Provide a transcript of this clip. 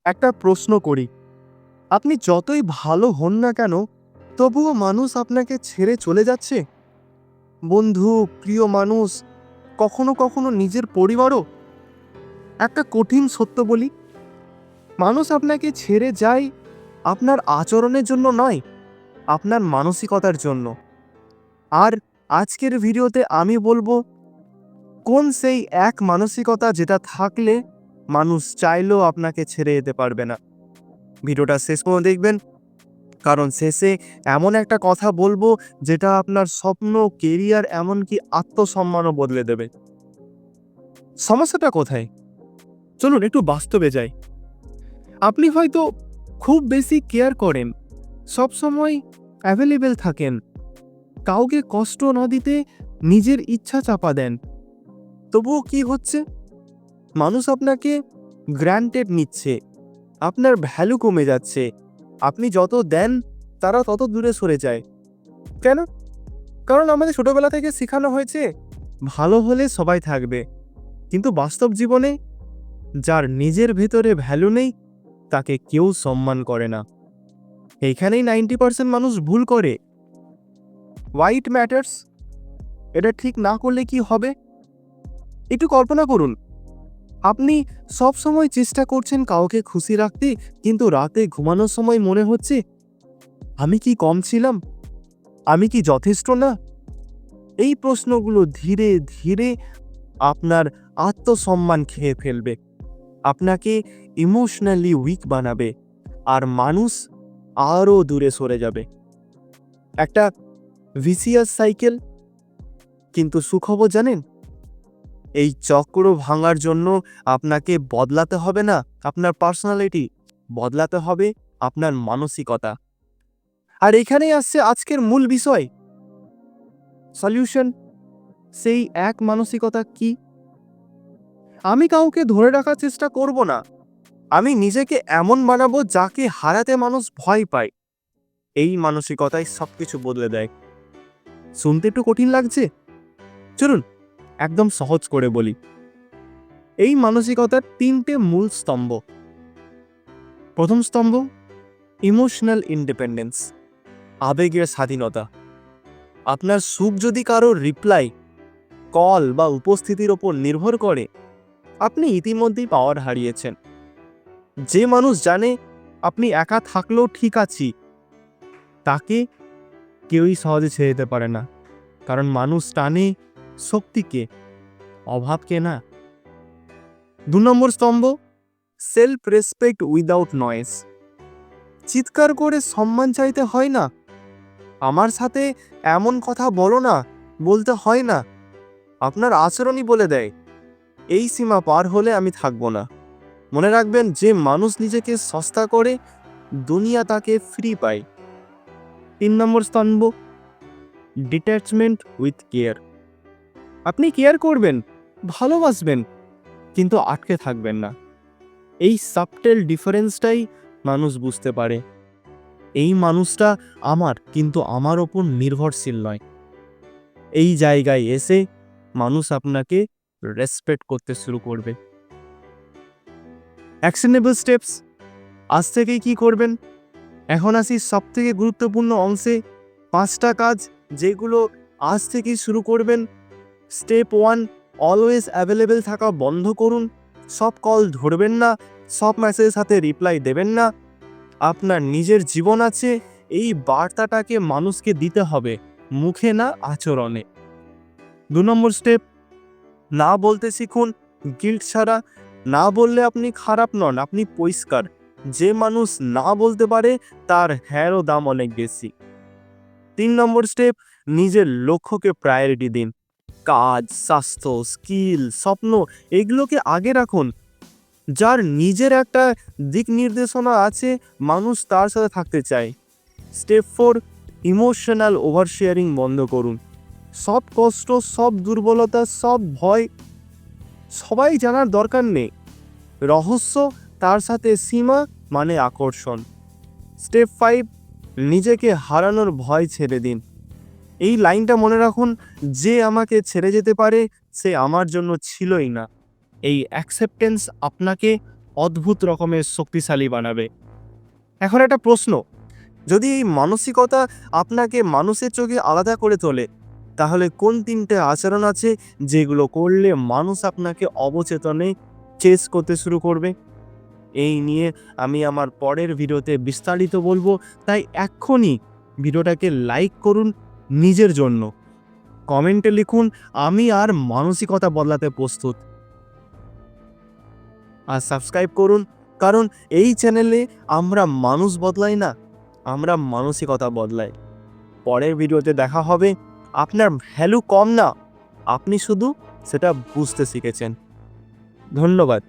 একটা প্রশ্ন করি, আপনি যতই ভালো হন না কেন, তবুও মানুষ আপনাকে ছেড়ে চলে যাচ্ছে? বন্ধু, প্রিয় মানুষ, কখনো কখনো নিজের পরিবারও। একটা কঠিন সত্য বলি, মানুষ আপনাকে ছেড়ে যায় আপনার আচরণের জন্য নয়, আপনার মানসিকতার জন্য। আর আজকের ভিডিওতে আমি বলবো কোন সেই এক মানসিকতা যেটা থাকলে মানুষ চাইলেও আপনাকে ছেড়ে যেতে পারবে না। ভিডিওটা শেষ পর্যন্ত দেখবেন, কারণ শেষে এমন একটা কথা বলবো যেটা আপনার স্বপ্ন, কেরিয়ার, এমনকি আত্মসম্মানও বদলে দেবে। সমস্যাটা কোথায়? চলুন একটু বাস্তবে যাই। আপনি হয়তো খুব বেশি কেয়ার করেন, সবসময় অ্যাভেলেবেল থাকেন, কাউকে কষ্ট না দিতে নিজের ইচ্ছা চাপা দেন। তবুও কি হচ্ছে? মানুষ আপনাকে গ্র্যান্টেড নিচ্ছে, আপনার ভ্যালু কমে যাচ্ছে। আপনি যত দেন তারা তত দূরে সরে যায়। কেন? কারণ আমাদের ছোটবেলা থেকে শেখানো হয়েছে ভালো হলে সবাই থাকবে, কিন্তু বাস্তব জীবনে যার নিজের ভেতরে ভ্যালু নেই তাকে কেউ সম্মান করে না। এইখানেই 90% মানুষ ভুল করে। হোয়াইট ম্যাটার্স, এটা ঠিক না করলে কি হবে? একটু কল্পনা করুন, আপনি সব সময় চেষ্টা করছেন কাউকে খুশি রাখতে, কিন্তু রাতে ঘুমানোর সময় মনে হচ্ছে আমি কি কম ছিলাম, আমি কি যথেষ্ট না? এই প্রশ্নগুলো ধীরে ধীরে আপনার আত্মসম্মান খেয়ে ফেলবে, আপনাকে ইমোশনালি উইক বানাবে, আর মানুষ আরও দূরে সরে যাবে। একটা ভিসিয়াস সাইকেল। কিন্তু সুখবর জানেন, এই চক্র ভাঙার জন্য আপনাকে বদলাতে হবে না আপনার পার্সোনালিটি, বদলাতে হবে আপনার মানসিকতা। আর এখানেই আসছে আজকের মূল বিষয়, সলিউশন। সেই এক মানসিকতা কি? আমি কাউকে ধরে রাখার চেষ্টা করব না, আমি নিজেকে এমন বানাবো যাকে হারাতে মানুষ ভয় পায়। এই মানসিকতাই সবকিছু বদলে দেয়। শুনতে একটু কঠিন লাগছে? চলুন একদম সহজ করে বলি। এই মানসিকতার 3টে মূল স্তম্ভ। প্রথম স্তম্ভ, ইমোশনাল ইন্ডিপেন্ডেন্স, আবেগের স্বাধীনতা। আপনার সুখ যদি কারোর রিপ্লাই, কল বা উপস্থিতির ওপর নির্ভর করে, আপনি ইতিমধ্যেই পাওয়ার হারিয়েছেন। যে মানুষ জানে আপনি একা থাকলেও ঠিক আছি, তাকে কেউই সহজে ছেড়ে যেতে পারে না, কারণ মানুষ টানে শক্তিকে, অভাবকে না। 2 নম্বর স্তম্ভ, সেলফ রেসপেক্ট উইদাউট নয়েজ। চিৎকার করে সম্মান চাইতে হয় না, আমার সাথে এমন কথা বলো না বলতে হয় না, আপনার আচরণই বলে দেয় এই সীমা পার হলে আমি থাকবো না। মনে রাখবেন, যে মানুষ নিজেকে সস্তা করে, দুনিয়া তাকে ফ্রি পায়। 3 নম্বর স্তম্ভ, ডিট্যাচমেন্ট উইথ কেয়ার। আপনি কেয়ার করবেন, ভালোবাসবেন, কিন্তু আটকে থাকবেন না। এই সাবটেল ডিফারেন্সটাই মানুষ বুঝতে পারে। এই মানুষটা আমার, কিন্তু আমার ওপর নির্ভরশীল নয়। এই জায়গায় এসে মানুষ আপনাকে রেসপেক্ট করতে শুরু করবে। অ্যাকশনেবল স্টেপস, আজ থেকেই কি করবেন? এখন আসি সবথেকে গুরুত্বপূর্ণ অংশে, 5টা কাজ যেগুলো আজ থেকেই শুরু করবেন। স্টেপ 1, অলওয়েজ অ্যাভেলেবেল থাকা বন্ধ করুন। সব কল ধরবেন না, সব মেসেজের সাথে রিপ্লাই দেবেন না। আপনার নিজের জীবন আছে, এই বার্তাটাকে মানুষকে দিতে হবে, মুখে না, আচরণে। 2 নম্বর স্টেপ, না বলতে শিখুন গিল্ট ছাড়া। না বললে আপনি খারাপ নন, আপনি পরিষ্কার। যে মানুষ না বলতে পারে তার হ্যাঁরও দাম অনেক বেশি। 3 নম্বর স্টেপ, নিজের লক্ষ্যকে প্রায়োরিটি দিন। কাজ, স্বাস্থ্য, স্কিল, স্বপ্ন, এগুলোকে আগে রাখুন। যার নিজের একটা দিক নির্দেশনা আছে, মানুষ তার সাথে থাকতে চায়। স্টেপ 4, ইমোশনাল ওভারশেয়ারিং বন্ধ করুন। সব কষ্ট, সব দুর্বলতা, সব ভয় সবাই জানার দরকার নেই। রহস্য তার সাথে সীমা মানে আকর্ষণ। স্টেপ 5, নিজেকে হারানোর ভয় ছেড়ে দিন। এই লাইনটা মনে রাখুন, যে আমাকে ছেড়ে যেতে পারে সে আমার জন্য ছিলই না। এই অ্যাকসেপ্টেন্স আপনাকে অদ্ভুত রকমের শক্তিশালী বানাবে। এখন একটা প্রশ্ন, যদি এই মানসিকতা আপনাকে মানুষের চোখে আলাদা করে তোলে, তাহলে কোন 3টে আচরণ আছে যেগুলো করলে মানুষ আপনাকে অবচেতনে চেস করতে শুরু করবে? এই নিয়ে আমি আমার পরের ভিডিওতে বিস্তারিত বলবো, তাই এক্ষুনি ভিডিওটাকে লাইক করুন নিজের জন্য। কমেন্টে লিখুন আমি আর মানসিকতা বদলাতে প্রস্তুত। আর সাবস্ক্রাইব করুন, কারণ এই চ্যানেলে আমরা মানুষ বদলাই না, আমরা মানসিকতা বদলাই। পরের ভিডিওতে দেখা হবে। আপনার ভ্যালু কম না, আপনি শুধু সেটা বুঝতে শিখেছেন। ধন্যবাদ।